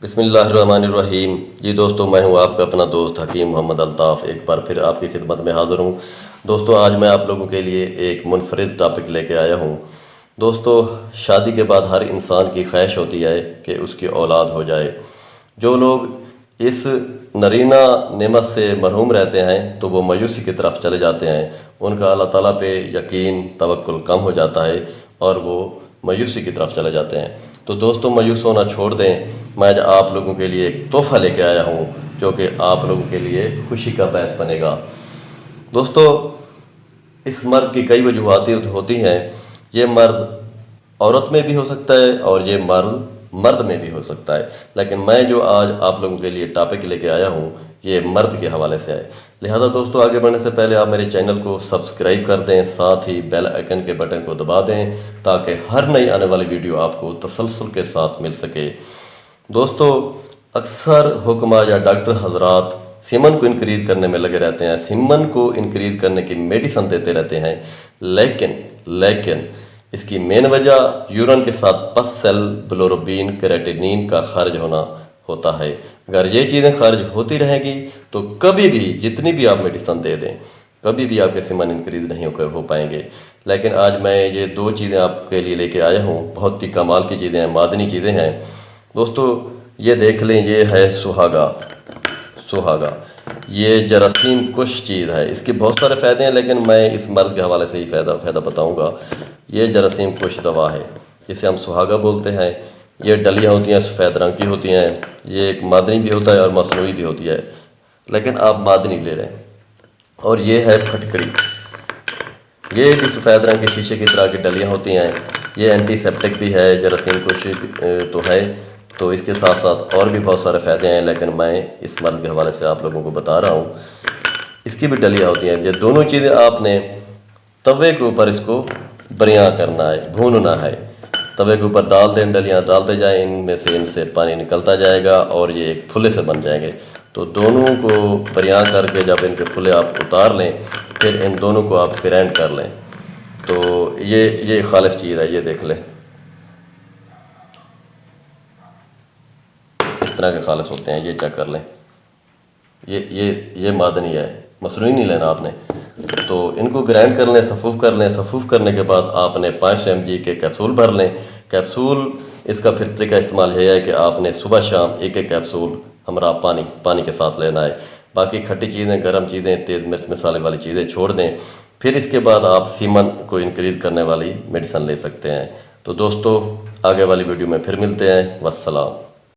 बिस्मिल्लाहिर्रहमानिर्रहीम। जी दोस्तों, मैं हूं आपका अपना दोस्त हकीम मोहम्मद अल्ताफ़, एक बार फिर आपकी खिदमत में हाज़िर हूं। दोस्तों, आज मैं आप लोगों के लिए एक मुनफरिद टॉपिक लेके आया हूं। दोस्तों, शादी के बाद हर इंसान की ख्वाहिश होती है कि उसकी औलाद हो जाए। जो लोग इस नरीना नेमत से महरूम रहते हैं तो वो मायूसी की तरफ चले जाते हैं। उनका अल्लाह ताला पे यकीन तवक्कुल कम हो जाता है और वो मायूसी की तरफ चले जाते हैं। तो दोस्तों, मायूस होना छोड़ दें। मैं आज आप लोगों के लिए एक तोहफ़ा लेके आया हूँ जो कि आप लोगों के लिए खुशी का बायस बनेगा। दोस्तों, इस मर्द की कई वजूहातें होती हैं। ये मर्द औरत में भी हो सकता है और ये मर्द में भी हो सकता है, लेकिन मैं जो आज आप लोगों के लिए टॉपिक लेके आया हूँ ये मर्द के हवाले से है। लिहाजा दोस्तों, आगे बढ़ने से पहले आप मेरे चैनल को सब्सक्राइब कर दें, साथ ही बेल आइकन के बटन को दबा दें ताकि हर नई आने वाली वीडियो आपको तसलसल के साथ मिल सके। दोस्तों, अक्सर हुक्मा या डॉक्टर हजरात सीमन को इंक्रीज़ करने में लगे रहते हैं, सीमन को इंक्रीज़ करने की मेडिसन देते रहते हैं, लेकिन इसकी मेन वजह यूरिन के साथ पस सेल बिलिरुबिन केराटिनिन का खारिज होना होता है। अगर ये चीज़ें खारिज होती रहेंगी तो कभी भी जितनी भी आप मेडिसन दे दें, कभी भी आपके सीमन इंक्रीज़ नहीं हो पाएंगे। लेकिन आज मैं ये दो चीज़ें आपके लिए लेके आया हूँ, बहुत ही कमाल की चीज़ें हैं, मादनी चीज़ें हैं। दोस्तों, ये देख लें, ये है सुहागा। ये जरासीम कुछ चीज़ है, इसके बहुत सारे फ़ायदे हैं लेकिन मैं इस मर्ज़ के हवाले से ही फ़ायदा बताऊंगा। ये जरासीम कुछ दवा है जिसे हम सुहागा बोलते हैं। ये डलियाँ होती हैं, सफ़ेद रंग की होती हैं। ये एक मादनी भी होता है और मसनूई भी होती है, लेकिन आप मादनी ले लें। और ये है फटकड़ी, ये भी सफ़ेद रंग के शीशे की तरह की डलियाँ होती हैं। ये एंटीसेप्टिक भी है, जरासीम कुछ तो है। तो इसके साथ साथ और भी बहुत सारे फ़ायदे हैं, लेकिन मैं इस मर्ज़ के हवाले से आप लोगों को बता रहा हूँ। इसकी भी डलियाँ होती हैं। ये दोनों चीज़ें आपने तवे के ऊपर इसको बरियां करना है, भूनना है। तवे के ऊपर डाल दें, डलियाँ डालते जाएं, इनसे पानी निकलता जाएगा और ये एक फुले से बन जाएंगे। तो दोनों को बरियां करके जब इनके फुले आप उतार लें, फिर इन दोनों को आप ग्राइंड कर लें। तो ये खालिस चीज़ है, ये देख लें, इस तरह के खालिस होते हैं। ये चेक कर लें, ये मादनी है, मसनूई नहीं लेना आपने। तो इनको ग्राइंड कर लें, सफ़ूफ़ कर लें। सफ़ूफ़ करने के बाद आपने 5 mg के कैप्सूल भर लें। कैप्सूल इसका फिर तरीका इस्तेमाल यह है कि आपने सुबह शाम एक कैप्सूल हमरा पानी के साथ लेना है। बाकी खट्टी चीज़ें, गर्म चीज़ें, तेज़ मिर्च मसाले वाली चीज़ें छोड़ दें। फिर इसके बाद आप सीमन को इंक्रीज़ करने वाली मेडिसन ले सकते हैं। तो दोस्तों, आगे वाली वीडियो में फिर मिलते हैं। वस्सलाम।